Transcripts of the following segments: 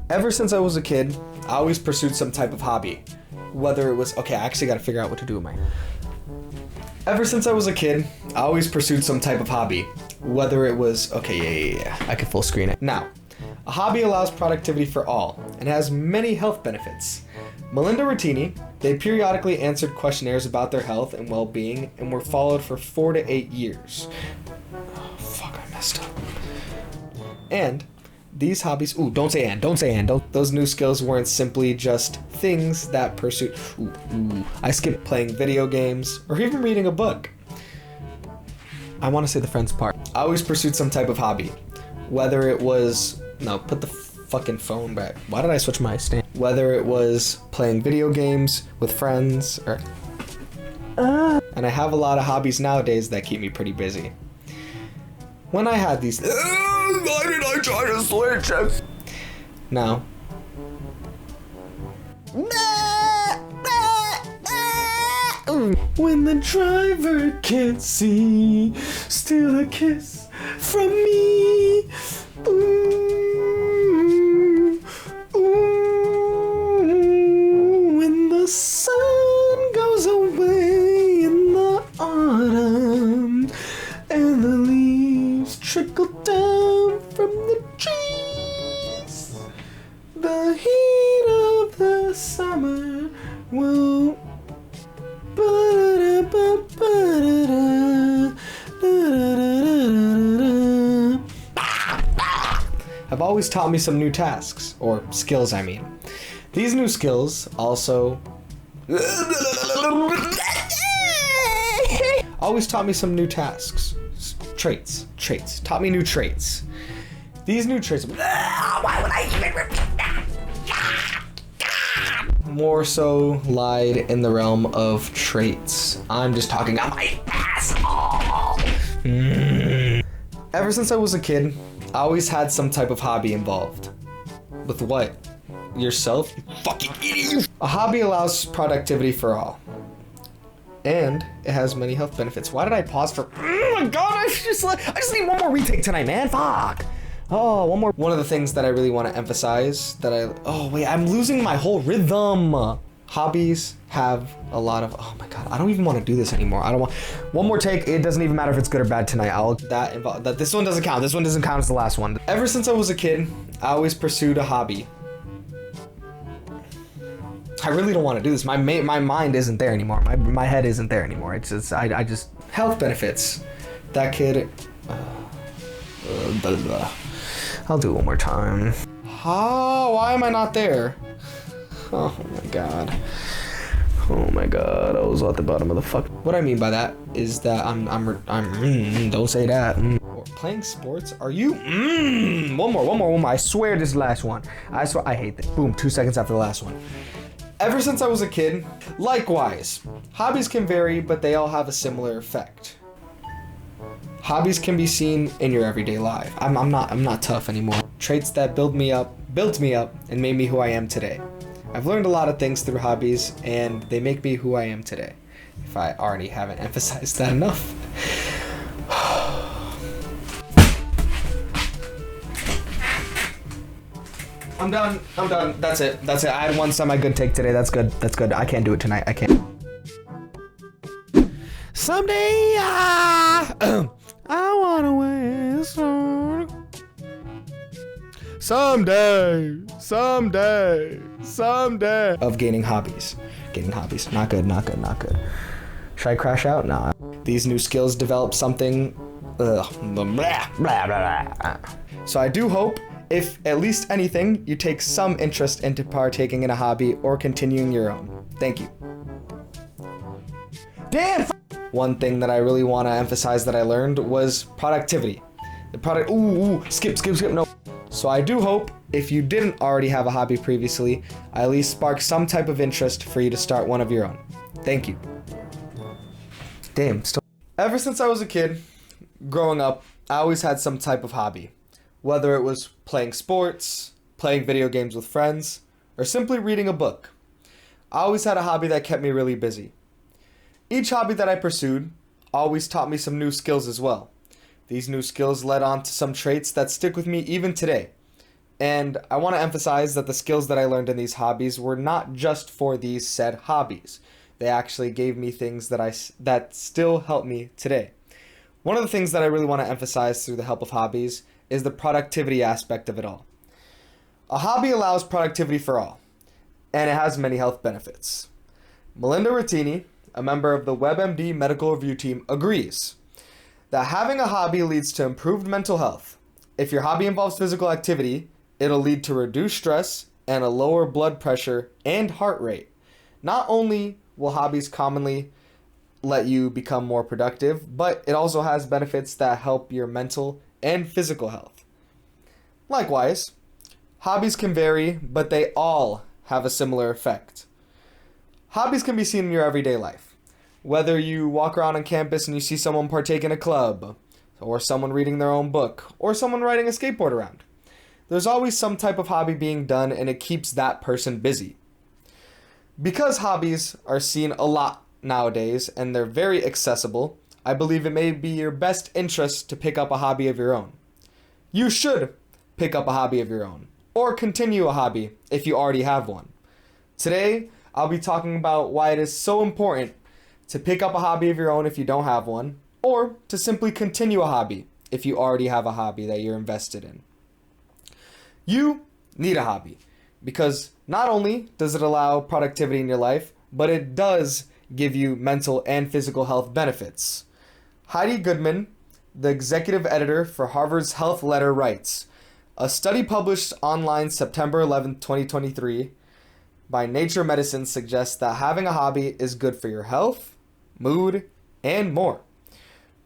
Ever since I was a kid, I always pursued some type of hobby. Whether it was, okay, I actually gotta figure out what to do with my... Ever since I was a kid, I always pursued some type of hobby. Whether it was, okay, yeah, I can full screen it. Now, a hobby allows productivity for all and has many health benefits. Melinda Rattini, they periodically answered questionnaires about their health and well-being and were followed for 4 to 8 years. Oh, fuck, I messed up. And these hobbies, don't say and, those new skills weren't simply just things that pursued, I skipped playing video games or even reading a book. I want to say the friends part. I always pursued some type of hobby. Whether it was, no, put the fucking phone back. Why did I switch my stand? Whether it was playing video games with friends or... And I have a lot of hobbies nowadays that keep me pretty busy. When I had these... Why did I try to switch? Now. When the driver can't see, steal a kiss from me. Ooh, ooh. When the sun goes away in the autumn and the leaves trickle down from the trees, the heat of the summer will... have always taught me some new tasks, or skills I mean. These new skills also always taught me some new tasks. Traits. Taught me new traits. These new traits... Why would I even repeat that? More so lied in the realm of traits. I'm just talking out my asshole. Ever since I was a kid, I always had some type of hobby involved. With what? Yourself? You fucking idiot! A hobby allows productivity for all. And it has many health benefits. Why did I pause for... Oh my god, I just need one more retake tonight, man. Fuck. Oh, one more. One of the things that I really want to emphasize that oh wait, I'm losing my whole rhythm. Hobbies have a lot of, oh my god, I don't even want to do this anymore. I don't want, one more take. It doesn't even matter if it's good or bad tonight. This one doesn't count. This one doesn't count as the last one. Ever since I was a kid, I always pursued a hobby. I really don't want to do this. My mind isn't there anymore. My head isn't there anymore. It's just, I just, health benefits. That kid, blah, blah, blah. I'll do it one more time. Why am I not there? Oh my god. Oh my god, I was at the bottom of the fuck. What I mean by that is that I'm don't say that. Or playing sports? Are you? One more. I swear this is the last one. I swear, I hate this. Boom, 2 seconds after the last one. Ever since I was a kid, likewise, hobbies can vary, but they all have a similar effect. Hobbies can be seen in your everyday life. I'm not tough anymore. Traits that built me up, and made me who I am today. I've learned a lot of things through hobbies, and they make me who I am today. If I already haven't emphasized that enough. I'm done. That's it. I had one semi-good take today. That's good. I can't do it tonight. I can't. Someday I wanna wear a sword. Someday. Of gaining hobbies. Not good. Should I crash out? Nah. These new skills develop something. So I do hope, if at least anything, you take some interest into partaking in a hobby or continuing your own. Thank you. Damn! One thing that I really want to emphasize that I learned was productivity. Skip, no. So I do hope, if you didn't already have a hobby previously, I at least spark some type of interest for you to start one of your own. Thank you. Damn, still. Ever since I was a kid, growing up, I always had some type of hobby. Whether it was playing sports, playing video games with friends, or simply reading a book. I always had a hobby that kept me really busy. Each hobby that I pursued always taught me some new skills as well. These new skills led on to some traits that stick with me even today. And I want to emphasize that the skills that I learned in these hobbies were not just for these said hobbies. They actually gave me things that still help me today. One of the things that I really want to emphasize through the help of hobbies is the productivity aspect of it all. A hobby allows productivity for all, and it has many health benefits. Melinda Rattini, a member of the WebMD Medical Review Team, agrees that having a hobby leads to improved mental health. If your hobby involves physical activity, it'll lead to reduced stress and a lower blood pressure and heart rate. Not only will hobbies commonly let you become more productive, but it also has benefits that help your mental and physical health. Likewise, hobbies can vary, but they all have a similar effect. Hobbies can be seen in your everyday life. Whether you walk around on campus and you see someone partake in a club, or someone reading their own book, or someone riding a skateboard around. There's always some type of hobby being done, and it keeps that person busy. Because hobbies are seen a lot nowadays and they're very accessible, I believe it may be your best interest to pick up a hobby of your own. You should pick up a hobby of your own, or continue a hobby if you already have one. Today, I'll be talking about why it is so important to pick up a hobby of your own if you don't have one, or to simply continue a hobby if you already have a hobby that you're invested in. You need a hobby because not only does it allow productivity in your life, but it does give you mental and physical health benefits. Heidi Goodman, the executive editor for Harvard's Health Letter, writes, a study published online September 11, 2023 by Nature Medicine suggests that having a hobby is good for your health, mood, and more.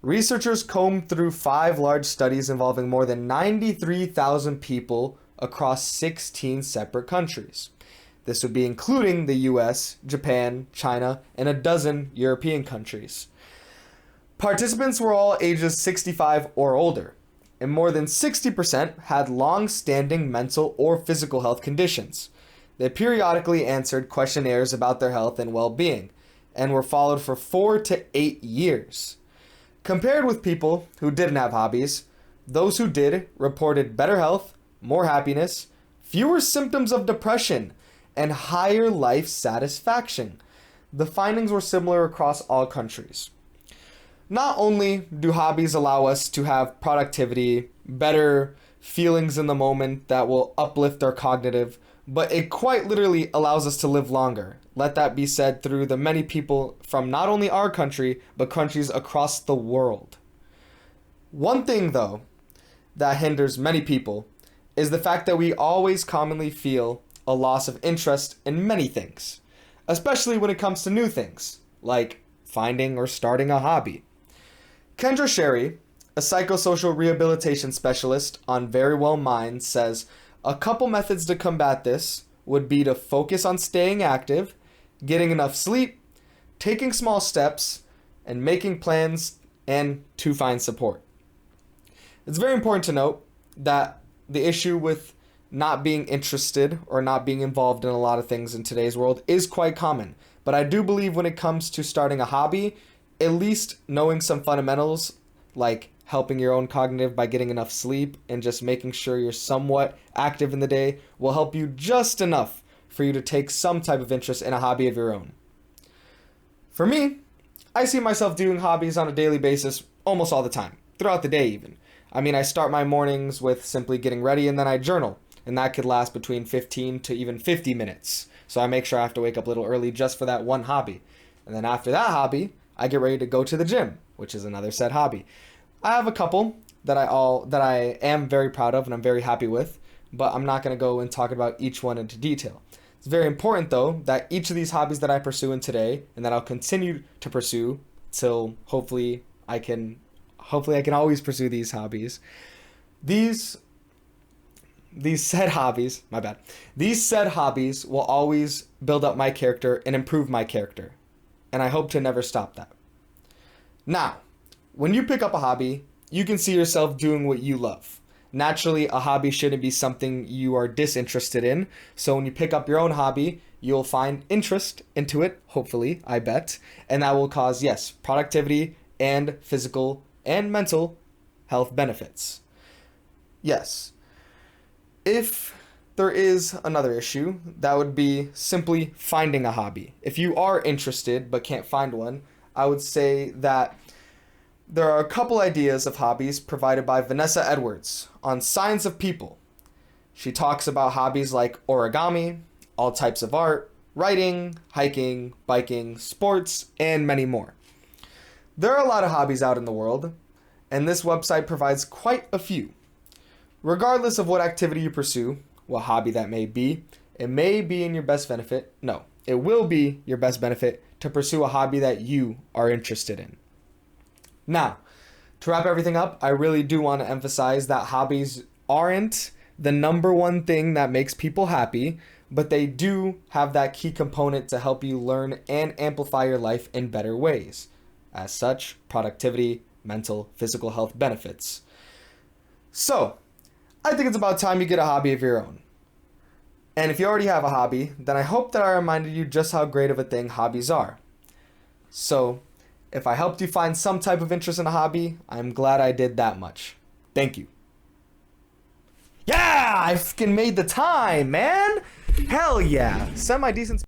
Researchers combed through 5 large studies involving more than 93,000 people across 16 separate countries. This would be including the US, Japan, China, and a dozen European countries. Participants were all ages 65 or older, and more than 60% had long-standing mental or physical health conditions. They periodically answered questionnaires about their health and well-being, and were followed for 4 to 8 years. Compared with people who didn't have hobbies, those who did reported better health, more happiness, fewer symptoms of depression, and higher life satisfaction. The findings were similar across all countries. Not only do hobbies allow us to have productivity, better feelings in the moment that will uplift our cognitive, but it quite literally allows us to live longer. Let that be said through the many people from not only our country, but countries across the world. One thing, though, that hinders many people is the fact that we always commonly feel a loss of interest in many things, especially when it comes to new things, like finding or starting a hobby. Kendra Sherry, a psychosocial rehabilitation specialist on Very Well Mind, says a couple methods to combat this would be to focus on staying active, getting enough sleep, taking small steps, and making plans, and to find support. It's very important to note that the issue with not being interested or not being involved in a lot of things in today's world is quite common. But I do believe when it comes to starting a hobby, at least knowing some fundamentals like helping your own cognitive by getting enough sleep and just making sure you're somewhat active in the day will help you just enough for you to take some type of interest in a hobby of your own. For me, I see myself doing hobbies on a daily basis almost all the time, throughout the day even. I mean, I start my mornings with simply getting ready and then I journal, and that could last between 15 to even 50 minutes. So I make sure I have to wake up a little early just for that one hobby. And then after that hobby, I get ready to go to the gym, which is another said hobby. I have a couple that I am very proud of and I'm very happy with, but I'm not going to go and talk about each one into detail. It's very important though that each of these hobbies that I pursue in today and that I'll continue to pursue till hopefully I can always pursue these hobbies. These said hobbies will always build up my character and improve my character. And I hope to never stop that. Now, when you pick up a hobby, you can see yourself doing what you love. Naturally, a hobby shouldn't be something you are disinterested in. So when you pick up your own hobby, you'll find interest into it, hopefully, I bet. And that will cause, yes, productivity and physical and mental health benefits. Yes. If there is another issue, that would be simply finding a hobby. If you are interested but can't find one, I would say that there are a couple ideas of hobbies provided by Vanessa Edwards on Signs of People. She talks about hobbies like origami, all types of art, writing, hiking, biking, sports, and many more. There are a lot of hobbies out in the world, and this website provides quite a few. Regardless of what activity you pursue, what hobby that may be, it may be in your best benefit. No, it will be your best benefit to pursue a hobby that you are interested in. Now, to wrap everything up, I really do want to emphasize that hobbies aren't the number one thing that makes people happy, but they do have that key component to help you learn and amplify your life in better ways. As such, productivity, mental, physical health benefits. So, I think it's about time you get a hobby of your own. And if you already have a hobby, then I hope that I reminded you just how great of a thing hobbies are. So, if I helped you find some type of interest in a hobby, I'm glad I did that much. Thank you. Yeah, I fucking made the time, man. Hell yeah. Semi-decent.